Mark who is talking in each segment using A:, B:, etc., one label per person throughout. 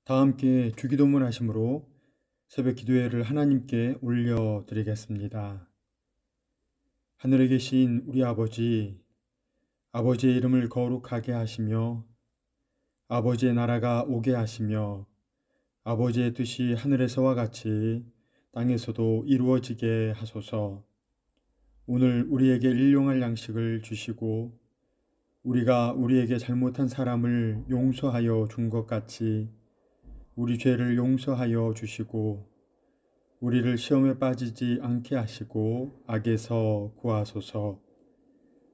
A: 다 함께 주기도문 하심으로 새벽 기도회를 하나님께 올려드리겠습니다. 하늘에 계신 우리 아버지, 아버지의 이름을 거룩하게 하시며 아버지의 나라가 오게 하시며 아버지의 뜻이 하늘에서와 같이 땅에서도 이루어지게 하소서. 오늘 우리에게 일용할 양식을 주시고 우리가 우리에게 잘못한 사람을 용서하여 준 것 같이 우리 죄를 용서하여 주시고 우리를 시험에 빠지지 않게 하시고 악에서 구하소서.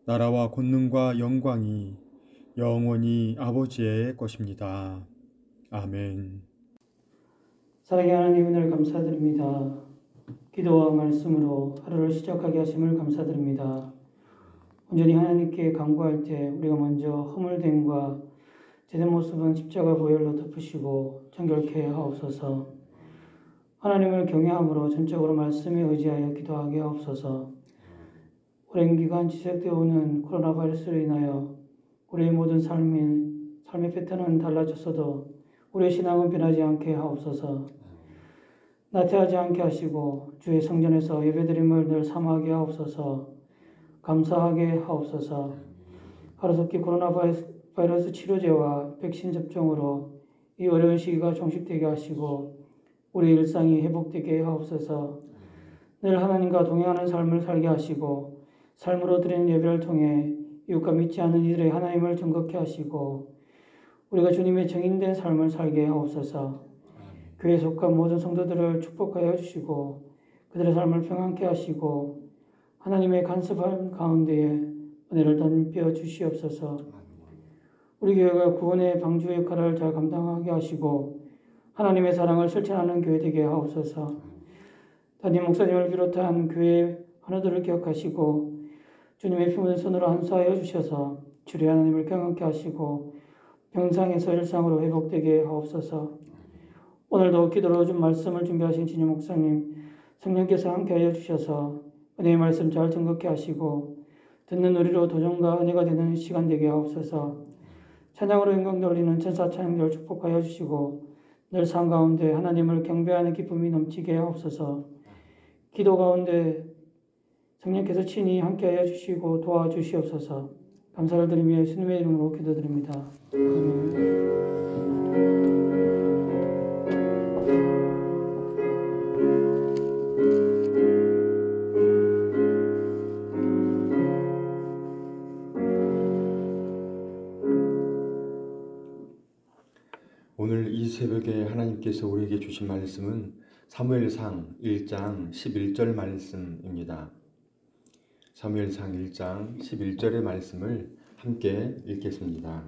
A: 나라와 권능과 영광이 영원히 아버지의 것입니다. 아멘.
B: 사랑의 하나님, 은혜를 감사드립니다. 기도와 말씀으로 하루를 시작하게 하심을 감사드립니다. 온전히 하나님께 간구할 때 우리가 먼저 허물됨과 제된 모습은 십자가 보혈로 덮으시고 정결케 하옵소서. 하나님을 경외함으로 전적으로 말씀에 의지하여 기도하게 하옵소서. 오랜 기간 지속되어 오는 코로나 바이러스로 인하여 우리의 모든 삶의 패턴은 달라졌어도 우리의 신앙은 변하지 않게 하옵소서. 나태하지 않게 하시고 주의 성전에서 예배드림을 늘 사모하게 하옵소서. 감사하게 하옵소서. 하루속히 코로나 바이러스 치료제와 백신 접종으로 이 어려운 시기가 종식되게 하시고 우리 일상이 회복되게 하옵소서. 늘 하나님과 동행하는 삶을 살게 하시고 삶으로 드리는 예배를 통해 이웃과 믿지 않는 이들의 하나님을 증거케 하시고 우리가 주님의 증인된 삶을 살게 하옵소서. 교회에 속한 모든 성도들을 축복하여 주시고 그들의 삶을 평안케 하시고 하나님의 간섭한 가운데에 은혜를 덤벼 주시옵소서. 우리 교회가 구원의 방주 역할을 잘 감당하게 하시고 하나님의 사랑을 실천하는 교회 되게 하옵소서. 담임 목사님을 비롯한 교회 하나들을 기억하시고 주님의 피 묻은 손으로 안수하여 주셔서 주의 하나님을 경험케 하시고 병상에서 일상으로 회복되게 하옵소서. 오늘도 기도로 준 말씀을 준비하신 진유 목사님, 성령께서 함께하여 주셔서 은혜의 말씀 잘 증거케 하시고 듣는 우리로 도전과 은혜가 되는 시간 되게 하옵소서. 찬양으로 영광 돌리는 천사 찬양들 축복하여 주시고 늘 삶 가운데 하나님을 경배하는 기쁨이 넘치게 하옵소서. 기도 가운데 성령께서 친히 함께하여 주시고 도와주시옵소서. 감사를 드리며 예수님의 이름으로 기도드립니다. 아멘.
A: 오늘 이 새벽에 하나님께서 우리에게 주신 말씀은 사무엘상 1장 11절 말씀입니다. 사무엘상 1장 11절의 말씀을 함께 읽겠습니다.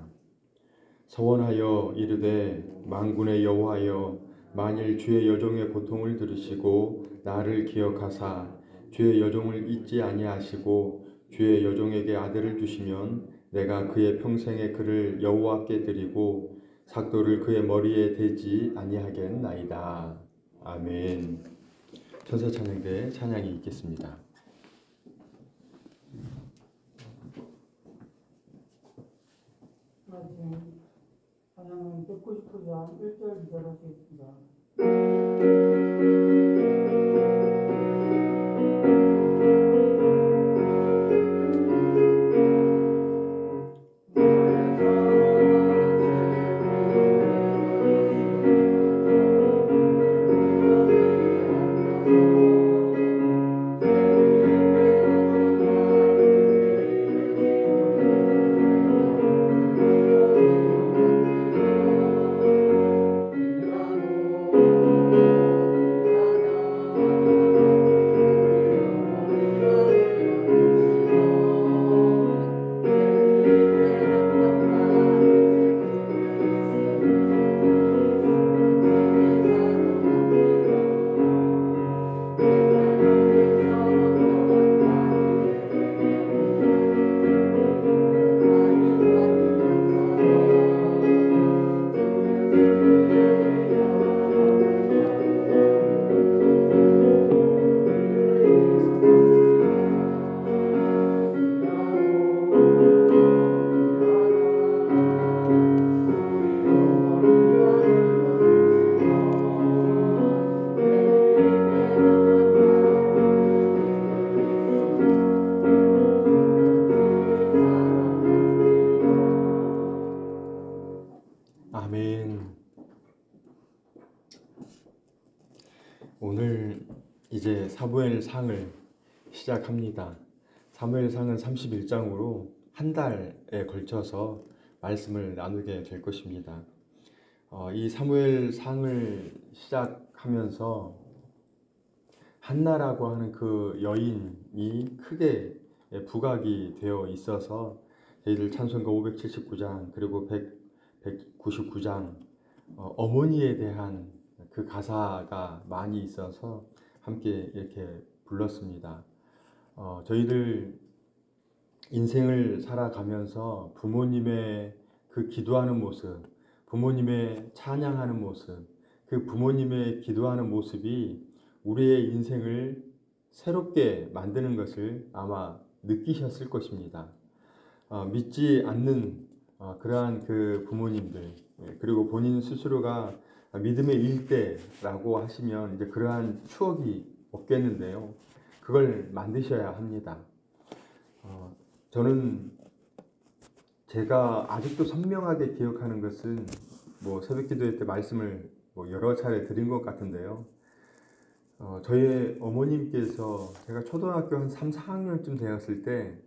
A: 서원하여 이르되 만군의 여호와여, 만일 주의 여종의 고통을 들으시고 나를 기억하사 주의 여종을 잊지 아니하시고 주의 여종에게 아들을 주시면 내가 그의 평생에 그를 여호와께 드리고 삭도를 그의 머리에 대지 아니하겠나이다. 아멘. 천사 찬양대 찬양이 있겠습니다.
B: 찬양은 199장 1절 2절 하시겠습니다.
A: 아멘. 오늘 이제 사무엘상을 시작합니다. 사무엘상은 31장으로 한 달에 걸쳐서 말씀을 나누게 될 것입니다. 이 사무엘상을 시작하면서 한나라고 하는 그 여인이 크게 부각이 되어 있어서 저희들 찬송가 579장 그리고 199장 어머니에 대한 그 가사가 많이 있어서 함께 이렇게 불렀습니다. 저희들 인생을 살아가면서 부모님의 그 기도하는 모습, 부모님의 찬양하는 모습, 그 부모님의 기도하는 모습이 우리의 인생을 새롭게 만드는 것을 아마 느끼셨을 것입니다. 믿지 않는 그러한 그 부모님들, 그리고 본인 스스로가 믿음의 일대라고 하시면 이제 그러한 추억이 없겠는데요. 그걸 만드셔야 합니다. 저는 제가 아직도 선명하게 기억하는 것은 새벽 기도회 때 말씀을 여러 차례 드린 것 같은데요. 저희 어머님께서 제가 초등학교 한 3, 4학년쯤 되었을 때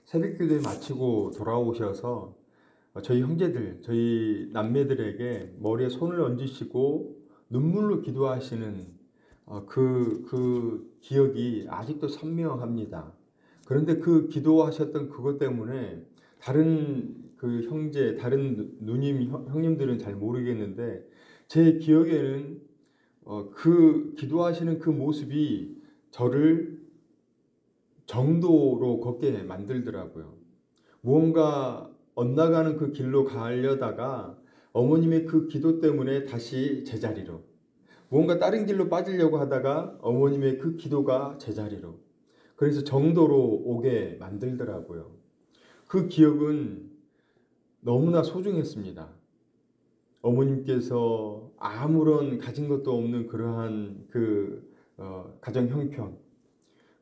A: 새벽 기도회 마치고 돌아오셔서 저희 형제들, 저희 남매들에게 머리에 손을 얹으시고 눈물로 기도하시는 그 기억이 아직도 선명합니다. 그런데 그 기도하셨던 그것 때문에 다른 그 형제, 다른 누님, 형님들은 잘 모르겠는데 제 기억에는 그 기도하시는 그 모습이 저를 정도로 걷게 만들더라고요. 무언가 엇나가는 그 길로 가려다가 어머님의 그 기도 때문에 다시 제자리로, 무언가 다른 길로 빠지려고 하다가 어머님의 그 기도가 제자리로, 그래서 정도로 오게 만들더라고요. 그 기억은 너무나 소중했습니다. 어머님께서 아무런 가진 것도 없는 그러한 그 가정 형편,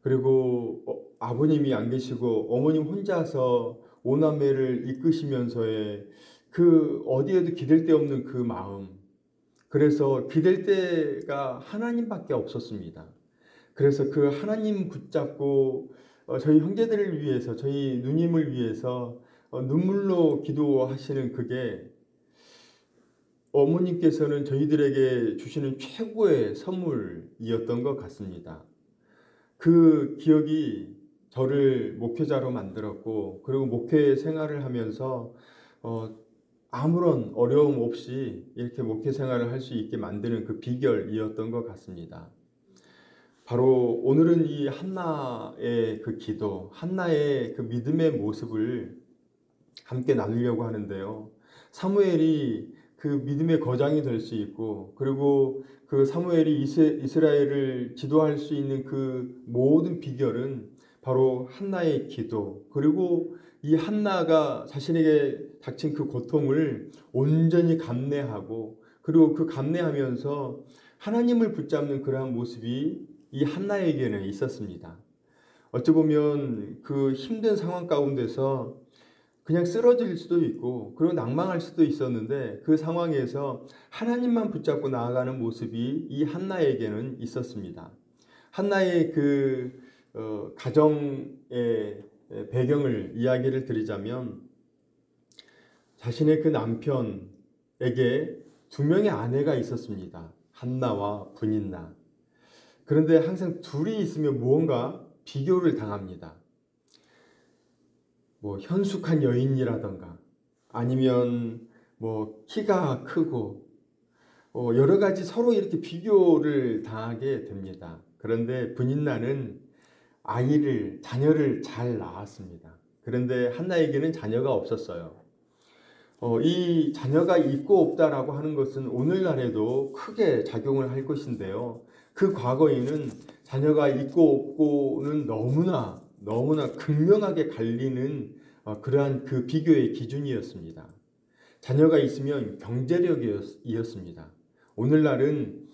A: 그리고 아버님이 안 계시고 어머님 혼자서 오남매를 이끄시면서의 그 어디에도 기댈 데 없는 그 마음, 그래서 기댈 데가 하나님밖에 없었습니다. 그래서 그 하나님 붙잡고 저희 형제들을 위해서, 저희 누님을 위해서 눈물로 기도하시는 그게 어머님께서는 저희들에게 주시는 최고의 선물이었던 것 같습니다. 그 기억이 저를 목회자로 만들었고, 그리고 목회 생활을 하면서 아무런 어려움 없이 이렇게 목회 생활을 할 수 있게 만드는 그 비결이었던 것 같습니다. 바로 오늘은 이 한나의 그 기도, 한나의 그 믿음의 모습을 함께 나누려고 하는데요. 사무엘이 그 믿음의 거장이 될 수 있고, 그리고 그 사무엘이 이스라엘을 지도할 수 있는 그 모든 비결은 바로 한나의 기도, 그리고 이 한나가 자신에게 닥친 그 고통을 온전히 감내하고, 그리고 그 감내하면서 하나님을 붙잡는 그러한 모습이 이 한나에게는 있었습니다. 어찌 보면 그 힘든 상황 가운데서 그냥 쓰러질 수도 있고, 그리고 낭망할 수도 있었는데 그 상황에서 하나님만 붙잡고 나아가는 모습이 이 한나에게는 있었습니다. 한나의 그 가정의 배경을 이야기를 드리자면, 자신의 그 남편에게 두 명의 아내가 있었습니다. 한나와 분인나. 그런데 항상 둘이 있으면 무언가 비교를 당합니다. 현숙한 여인이라던가, 아니면 키가 크고, 여러 가지 서로 이렇게 비교를 당하게 됩니다. 그런데 분인나는 자녀를 잘 낳았습니다. 그런데 한나에게는 자녀가 없었어요. 이 자녀가 있고 없다라고 하는 것은 오늘날에도 크게 작용을 할 것인데요. 그 과거에는 자녀가 있고 없고는 너무나 극명하게 갈리는 그러한 그 비교의 기준이었습니다. 자녀가 있으면 경제력이었습니다. 오늘날은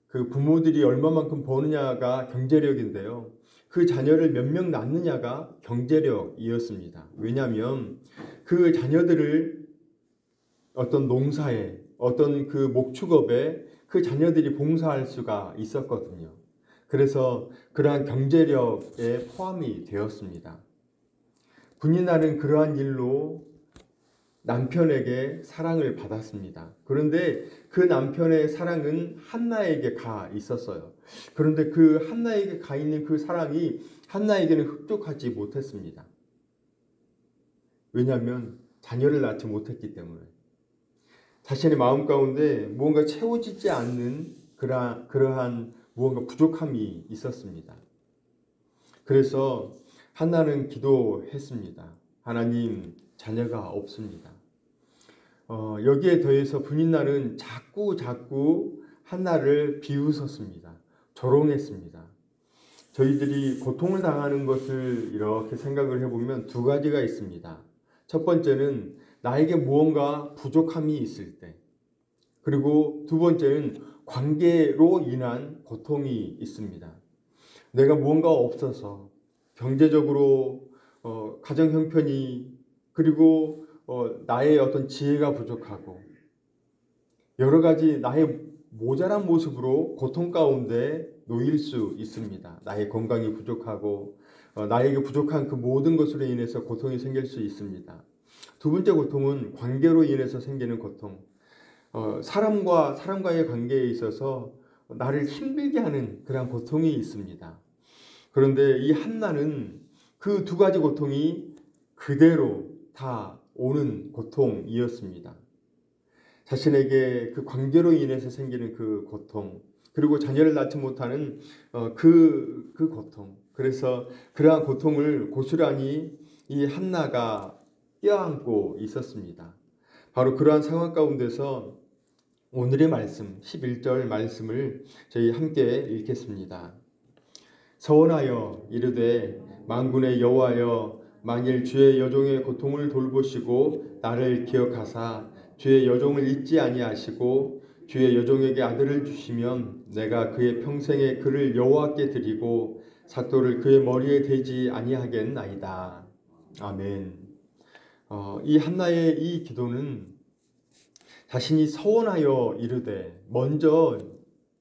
A: 그 부모들이 얼마만큼 버느냐가 경제력인데요. 그 자녀를 몇 명 낳느냐가 경제력이었습니다. 왜냐하면 그 자녀들을 어떤 농사에, 어떤 그 목축업에 그 자녀들이 봉사할 수가 있었거든요. 그래서 그러한 경제력에 포함이 되었습니다. 분이나는 그러한 일로 남편에게 사랑을 받았습니다. 그런데 그 남편의 사랑은 한나에게 가 있었어요. 그런데 그 한나에게 가 있는 그 사랑이 한나에게는 흡족하지 못했습니다. 왜냐하면 자녀를 낳지 못했기 때문에. 자신의 마음 가운데 무언가 채워지지 않는 그러한 무언가 부족함이 있었습니다. 그래서 한나는 기도했습니다. 하나님, 자녀가 없습니다. 여기에 더해서 분인나는 자꾸 한나를 비웃었습니다. 조롱했습니다. 저희들이 고통을 당하는 것을 이렇게 생각을 해보면 두 가지가 있습니다. 첫 번째는 나에게 무언가 부족함이 있을 때, 그리고 두 번째는 관계로 인한 고통이 있습니다. 내가 무언가 없어서 경제적으로 가정 형편이, 그리고 나의 어떤 지혜가 부족하고 여러 가지 나의 모자란 모습으로 고통 가운데 놓일 수 있습니다. 나의 건강이 부족하고 나에게 부족한 그 모든 것으로 인해서 고통이 생길 수 있습니다. 두 번째 고통은 관계로 인해서 생기는 고통. 사람과의 관계에 있어서 나를 힘들게 하는 그런 고통이 있습니다. 그런데 이 한나는 그 두 가지 고통이 그대로 다 오는 고통이었습니다. 자신에게 그 관계로 인해서 생기는 그 고통, 그리고 자녀를 낳지 못하는 그 고통. 그래서 그러한 고통을 고스란히 이 한나가 껴안고 있었습니다. 바로 그러한 상황 가운데서 오늘의 말씀, 11절 말씀을 저희 함께 읽겠습니다. 서원하여 이르되 만군의 여호와여, 만일 주의 여종의 고통을 돌보시고 나를 기억하사 주의 여종을 잊지 아니하시고 주의 여종에게 아들을 주시면 내가 그의 평생에 그를 여호와께 드리고 삭도를 그의 머리에 대지 아니하겠나이다. 아멘. 이 한나의 이 기도는 자신이 서원하여 이르되, 먼저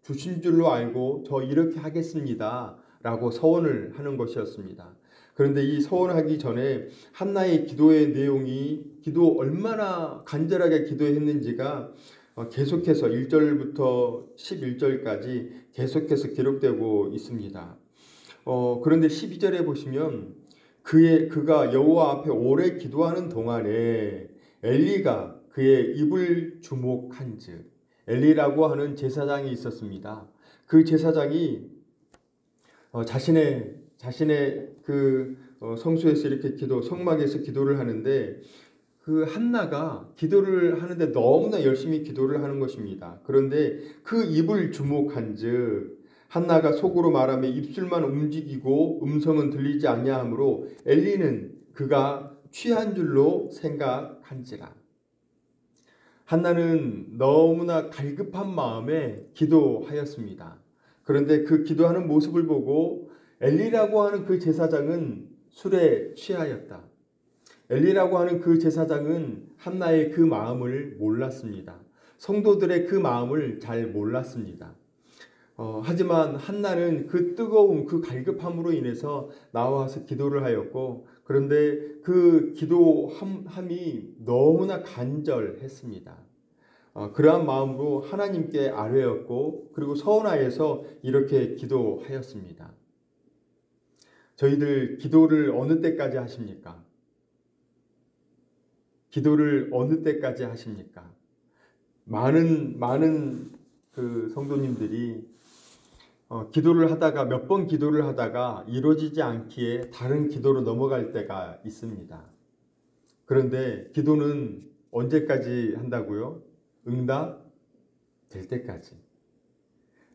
A: 주신 줄로 알고 저 이렇게 하겠습니다 라고 서원을 하는 것이었습니다. 그런데 이 서원하기 전에 한나의 기도의 내용이, 기도 얼마나 간절하게 기도했는지가 계속해서 1절부터 11절까지 계속해서 기록되고 있습니다. 그런데 12절에 보시면 그가 여호와 앞에 오래 기도하는 동안에 엘리가 그의 입을 주목한즉, 엘리라고 하는 제사장이 있었습니다. 그 제사장이 자신의 그 성소에서 이렇게 성막에서 기도를 하는데, 그 한나가 기도를 하는데 너무나 열심히 기도를 하는 것입니다. 그런데 그 입을 주목한즉, 한나가 속으로 말하며 입술만 움직이고 음성은 들리지 아니하므로 엘리는 그가 취한 줄로 생각한지라. 한나는 너무나 갈급한 마음에 기도하였습니다. 그런데 그 기도하는 모습을 보고 엘리라고 하는 그 제사장은 술에 취하였다. 엘리라고 하는 그 제사장은 한나의 그 마음을 몰랐습니다. 성도들의 그 마음을 잘 몰랐습니다. 하지만 한나는 그 뜨거움, 그 갈급함으로 인해서 나와서 기도를 하였고, 그런데 그 기도함이 너무나 간절했습니다. 그러한 마음으로 하나님께 아뢰었고, 그리고 서원하여서 이렇게 기도하였습니다. 저희들 기도를 어느 때까지 하십니까? 기도를 어느 때까지 하십니까? 많은 그 성도님들이 기도를 하다가 몇 번 기도를 하다가 이루어지지 않기에 다른 기도로 넘어갈 때가 있습니다. 그런데 기도는 언제까지 한다고요? 응답될 때까지.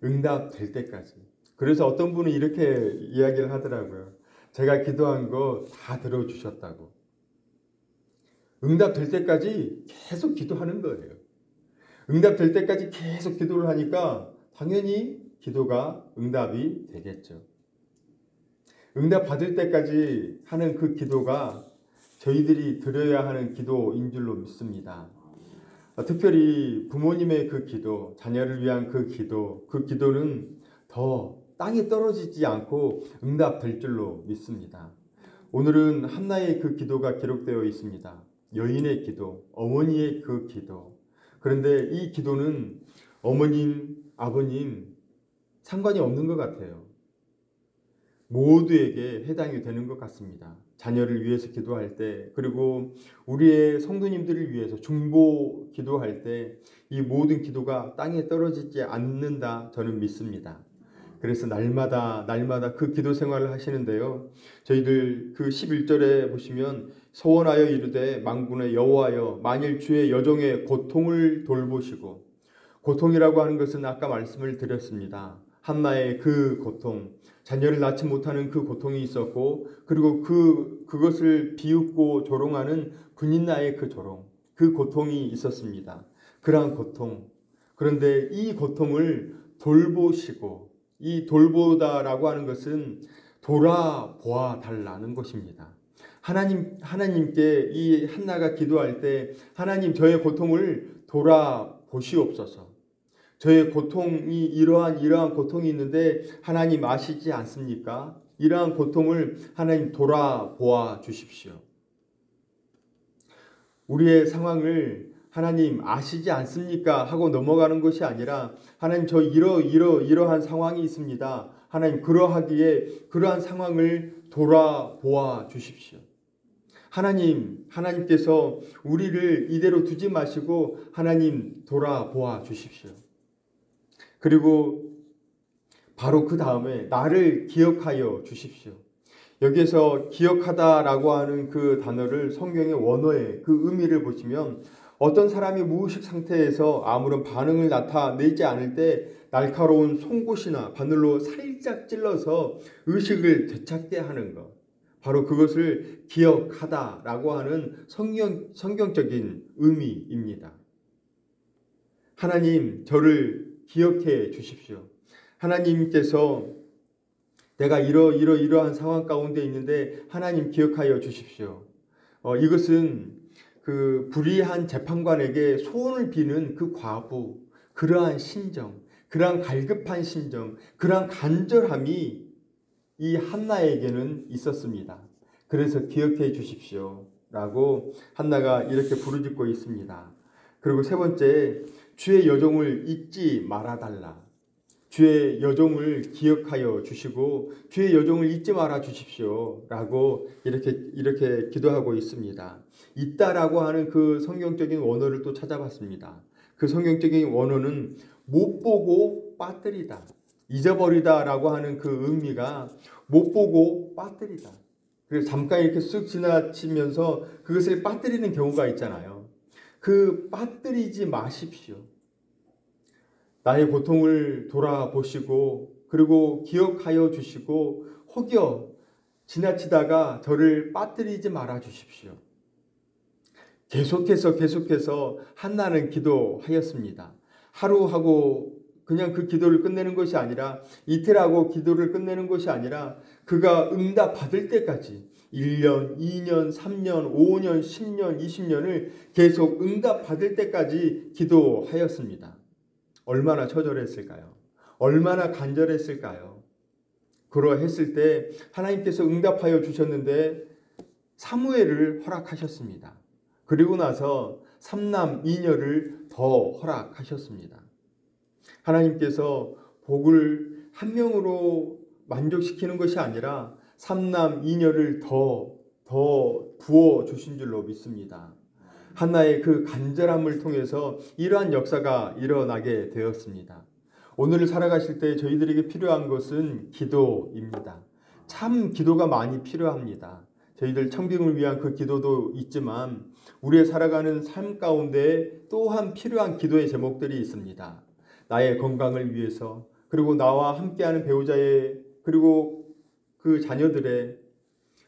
A: 응답될 때까지. 그래서 어떤 분은 이렇게 이야기를 하더라고요. 제가 기도한 거 다 들어주셨다고. 응답될 때까지 계속 기도하는 거예요. 응답될 때까지 계속 기도를 하니까 당연히 기도가 응답이 되겠죠. 응답 받을 때까지 하는 그 기도가 저희들이 드려야 하는 기도인 줄로 믿습니다. 특별히 부모님의 그 기도, 자녀를 위한 그 기도는 더 땅에 떨어지지 않고 응답될 줄로 믿습니다. 오늘은 한나의 그 기도가 기록되어 있습니다. 여인의 기도, 어머니의 그 기도. 그런데 이 기도는 어머님, 아버님 상관이 없는 것 같아요. 모두에게 해당이 되는 것 같습니다. 자녀를 위해서 기도할 때, 그리고 우리의 성도님들을 위해서 중보 기도할 때 이 모든 기도가 땅에 떨어지지 않는다 저는 믿습니다. 그래서 날마다 그 기도 생활을 하시는데요. 저희들 그 11절에 보시면 소원하여 이르되 만군의 여호와여 만일 주의 여종의 고통을 돌보시고, 고통이라고 하는 것은 아까 말씀을 드렸습니다. 한나의 그 고통, 자녀를 낳지 못하는 그 고통이 있었고, 그리고 그것을 비웃고 조롱하는 분인나의 그 조롱, 그 고통이 있었습니다. 그러한 고통. 그런데 이 고통을 돌보시고, 이 돌보다라고 하는 것은 돌아보아 달라는 것입니다. 하나님께 이 한나가 기도할 때 하나님 저의 고통을 돌아보시옵소서. 저의 고통이 이러한 고통이 있는데 하나님 아시지 않습니까? 이러한 고통을 하나님 돌아보아 주십시오. 우리의 상황을 하나님 아시지 않습니까? 하고 넘어가는 것이 아니라 하나님 저 이러한 상황이 있습니다. 하나님 그러한 상황을 돌아보아 주십시오. 하나님께서 우리를 이대로 두지 마시고 하나님 돌아보아 주십시오. 그리고 바로 그 다음에 나를 기억하여 주십시오. 여기에서 기억하다라고 하는 그 단어를 성경의 원어의 그 의미를 보시면 어떤 사람이 무의식 상태에서 아무런 반응을 나타내지 않을 때 날카로운 송곳이나 바늘로 살짝 찔러서 의식을 되찾게 하는 것. 바로 그것을 기억하다라고 하는 성경적인 의미입니다. 하나님 저를 기억해 주십시오. 하나님께서 내가 이러한 상황 가운데 있는데 하나님 기억하여 주십시오. 이것은 그 불의한 재판관에게 소원을 비는 그 과부, 그러한 심정, 그러한 갈급한 심정, 그러한 간절함이 이 한나에게는 있었습니다. 그래서 기억해 주십시오 라고 한나가 이렇게 부르짖고 있습니다. 그리고 세 번째, 주의 여종을 잊지 말아달라. 주의 여종을 기억하여 주시고 주의 여종을 잊지 말아 주십시오 라고 이렇게 기도하고 있습니다. 잊다라고 하는 그 성경적인 원어를 또 찾아봤습니다. 그 성경적인 원어는 못 보고 빠뜨리다, 잊어버리다 라고 하는 그 의미가 못 보고 빠뜨리다. 그래서 잠깐 이렇게 쓱 지나치면서 그것을 빠뜨리는 경우가 있잖아요. 그 빠뜨리지 마십시오. 나의 고통을 돌아보시고 그리고 기억하여 주시고 혹여 지나치다가 저를 빠뜨리지 말아 주십시오. 계속해서 한나는 기도하였습니다. 하루하고 그냥 그 기도를 끝내는 것이 아니라 이틀하고 기도를 끝내는 것이 아니라 그가 응답 받을 때까지 1년, 2년, 3년, 5년, 10년, 20년을 계속 응답 받을 때까지 기도하였습니다. 얼마나 처절했을까요? 얼마나 간절했을까요? 그러했을 때 하나님께서 응답하여 주셨는데 사무엘을 허락하셨습니다. 그리고 나서 3남 2녀를 더 허락하셨습니다. 하나님께서 복을 한 명으로 만족시키는 것이 아니라 3남 2녀를 더 부어 주신 줄로 믿습니다. 한나의 그 간절함을 통해서 이러한 역사가 일어나게 되었습니다. 오늘을 살아가실 때 저희들에게 필요한 것은 기도입니다. 참 기도가 많이 필요합니다. 저희들 청빙을 위한 그 기도도 있지만 우리의 살아가는 삶 가운데 또한 필요한 기도의 제목들이 있습니다. 나의 건강을 위해서, 그리고 나와 함께하는 배우자의, 그리고 그 자녀들의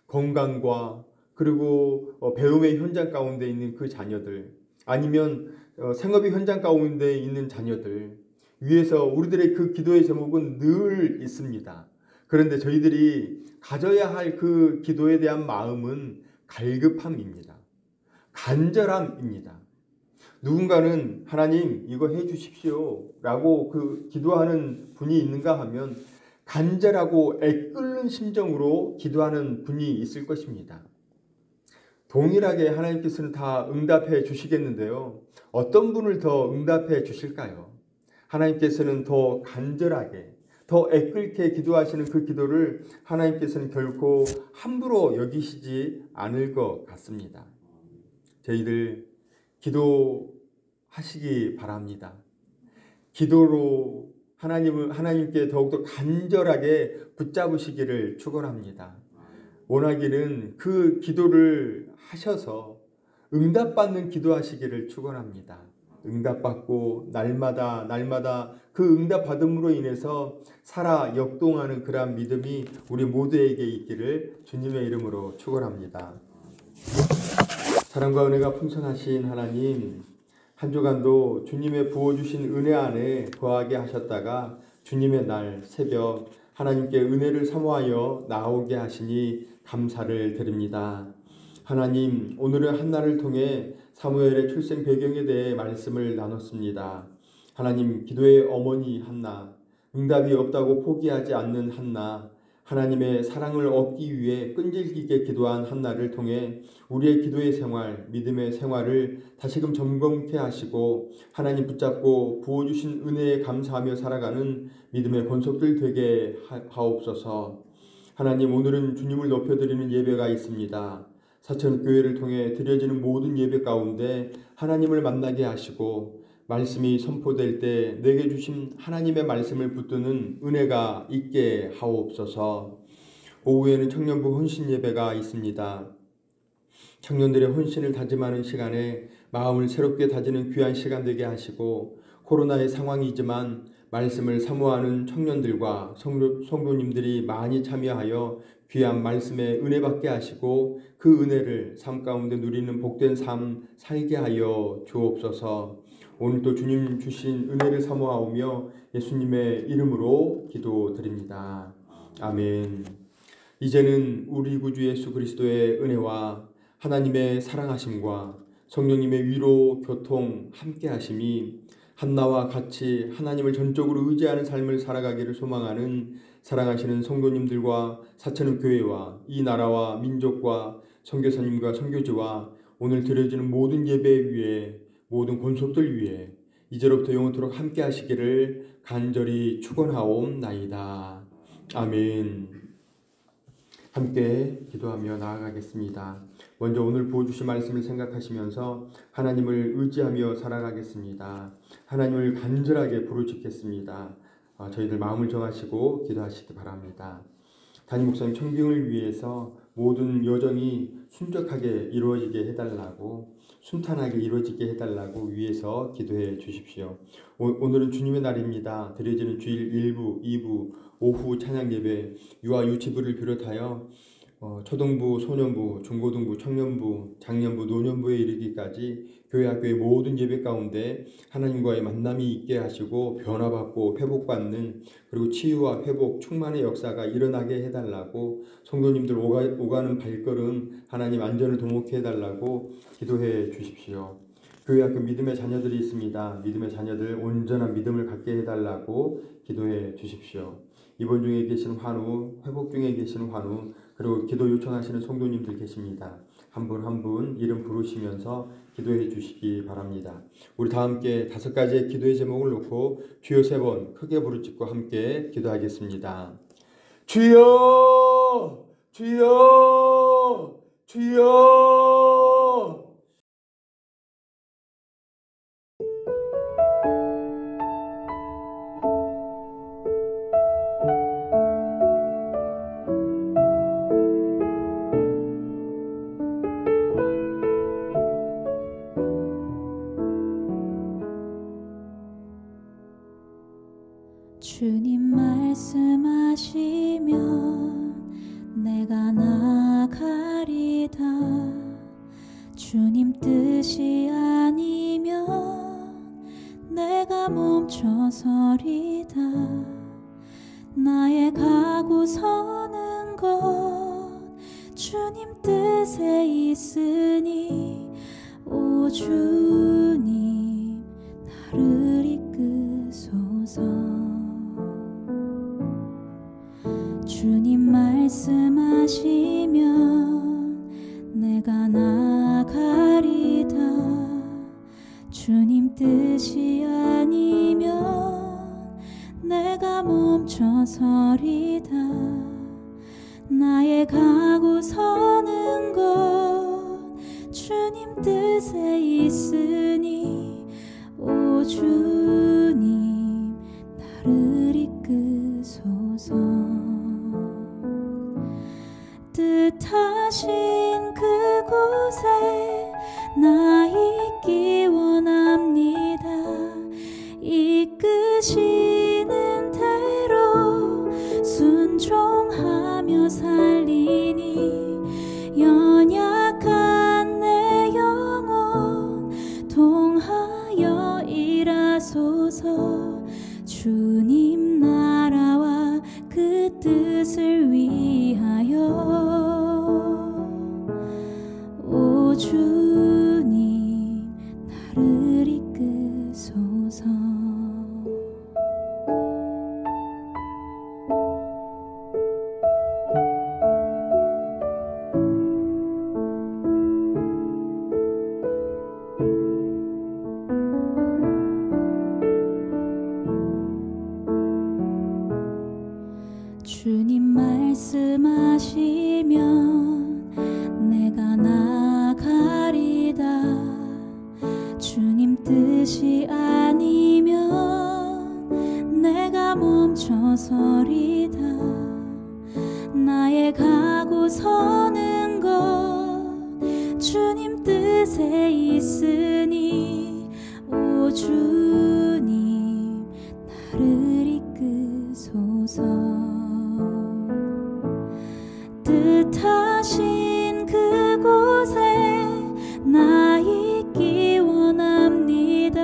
A: 건강과 그리고 배움의 현장 가운데 있는 그 자녀들, 아니면 생업의 현장 가운데 있는 자녀들 위해서 우리들의 그 기도의 제목은 늘 있습니다. 그런데 저희들이 가져야 할 그 기도에 대한 마음은 갈급함입니다. 간절함입니다. 누군가는 하나님 이거 해 주십시오 라고 기도하는 분이 있는가 하면 간절하고 애끓는 심정으로 기도하는 분이 있을 것입니다. 동일하게 하나님께서는 다 응답해 주시겠는데요. 어떤 분을 더 응답해 주실까요? 하나님께서는 더 간절하게, 더 애끓게 기도하시는 그 기도를 하나님께서는 결코 함부로 여기시지 않을 것 같습니다. 저희들 기도하시기 바랍니다. 기도로 하나님께 더욱더 간절하게 붙잡으시기를 축원합니다. 원하기는 그 기도를 하셔서 응답받는 기도하시기를 축원합니다. 응답받고 날마다 그 응답받음으로 인해서 살아 역동하는 그러한 믿음이 우리 모두에게 있기를 주님의 이름으로 축원합니다. 사랑과 은혜가 풍성하신 하나님, 한 주간도 주님의 부어주신 은혜 안에 거하게 하셨다가 주님의 날 새벽 하나님께 은혜를 사모하여 나오게 하시니 감사를 드립니다. 하나님, 오늘은 한나를 통해 사무엘의 출생 배경에 대해 말씀을 나눴습니다. 하나님, 기도의 어머니 한나, 응답이 없다고 포기하지 않는 한나, 하나님의 사랑을 얻기 위해 끈질기게 기도한 한나를 통해 우리의 기도의 생활, 믿음의 생활을 다시금 점검케 하시고 하나님 붙잡고 부어주신 은혜에 감사하며 살아가는 믿음의 권속들 되게 하옵소서. 하나님, 오늘은 주님을 높여드리는 예배가 있습니다. 사천교회를 통해 드려지는 모든 예배 가운데 하나님을 만나게 하시고 말씀이 선포될 때 내게 주신 하나님의 말씀을 붙드는 은혜가 있게 하옵소서. 오후에는 청년부 헌신 예배가 있습니다. 청년들의 헌신을 다짐하는 시간에 마음을 새롭게 다지는 귀한 시간 되게 하시고 코로나의 상황이지만 말씀을 사모하는 청년들과 성도님들이 많이 참여하여 귀한 말씀에 은혜 받게 하시고 그 은혜를 삶 가운데 누리는 복된 삶 살게 하여 주옵소서. 오늘도 주님 주신 은혜를 사모하오며 예수님의 이름으로 기도드립니다. 아멘. 이제는 우리 구주 예수 그리스도의 은혜와 하나님의 사랑하심과 성령님의 위로 교통 함께 하심이 한나와 같이 하나님을 전적으로 의지하는 삶을 살아가기를 소망하는 사랑하시는 성도님들과 사천교회와 이 나라와 민족과 선교사님과 선교지와 오늘 드려지는 모든 예배 위에 모든 권속들 위에 이제로부터 영원토록 함께 하시기를 간절히 축원하옵나이다. 아멘. 함께 기도하며 나아가겠습니다. 먼저 오늘 부어주신 말씀을 생각하시면서 하나님을 의지하며 살아가겠습니다. 하나님을 간절하게 부르짖겠습니다. 저희들 마음을 정하시고 기도하시기 바랍니다. 담임 목사님 청빙을 위해서 모든 여정이 순적하게 이루어지게 해달라고 순탄하게 이루어지게 해달라고 위해서 기도해 주십시오. 오늘은 주님의 날입니다. 드려지는 주일 1부, 2부, 오후 찬양 예배, 유아 유치부를 비롯하여 초등부, 소년부, 중고등부, 청년부, 장년부, 노년부에 이르기까지 교회 학교의 모든 예배 가운데 하나님과의 만남이 있게 하시고 변화받고 회복받는 그리고 치유와 회복, 충만의 역사가 일어나게 해달라고 성도님들 오가는 발걸음 하나님 안전을 도모케 해달라고 기도해 주십시오. 교회 학교 믿음의 자녀들이 있습니다. 믿음의 자녀들 온전한 믿음을 갖게 해달라고 기도해 주십시오. 입원 중에 계신 환우, 회복 중에 계신 환우, 그리고 기도 요청하시는 성도님들 계십니다. 한 분 한 분 이름 부르시면서 기도해 주시기 바랍니다. 우리 다 함께 5가지의 기도의 제목을 놓고 주여 3번 크게 부르짖고 함께 기도하겠습니다. 주여! 주여! 주여!
C: 주님 말씀하시면 내가 나가리다. 주님 뜻이 아니면 내가 멈춰서리다. 나의 가고 서는 것 주님 뜻에 있으니 오 주님 나를 이끄소서. 주님 말씀하시면 내가 나가리다. 주님 뜻이 아니면 내가 멈춰서리다. 나의 가고 서는 것 주님 뜻에 있으니 오 주님 나를 이끄소서. 뜻하신 그곳에 나 있기 원합니다. 이끄시는 대로 순종하며 살리니 연약한 내 영혼 통하여 일하소서. 주님 나라와 그 뜻을 위하여 오 주님 나를 이끄소서. 주님 말씀하시면 내가 나가리다. 주님 뜻이 아니면 내가 멈춰서리다. 나의 가고 서는 것 주님 뜻에 있으니 오 주님 나를 이끄소서. 뜻하신 그곳에 나 있기 원합니다.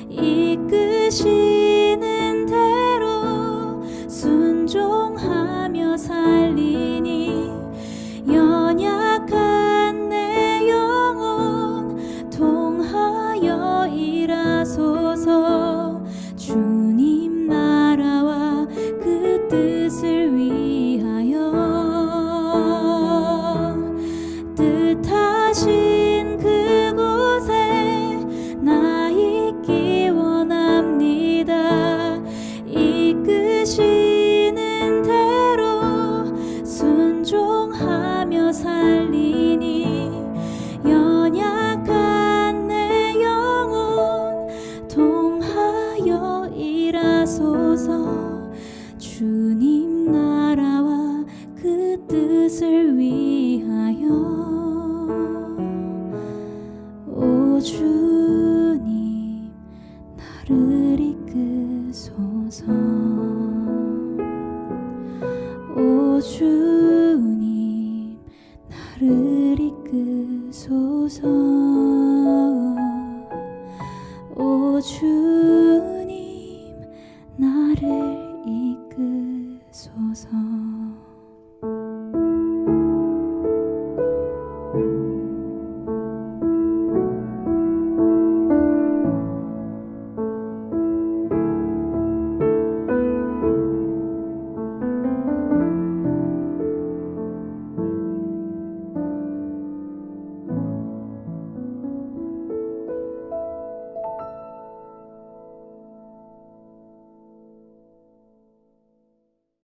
C: 이끄시는 대로 순종하며 살리니 연약한 내 영혼 통하여 일하소서. 주님 나라와 그 뜻을 위하여 뜻하신 그곳에 나 있기 원합니다. 이끄시는 대로 순종하며 살리니 연약한 내 영혼 통하여 일하소서. 주님 나라와 그 뜻을 위하여 오 주님 나를 이끄소서. 오 주님 나를 이끄소서.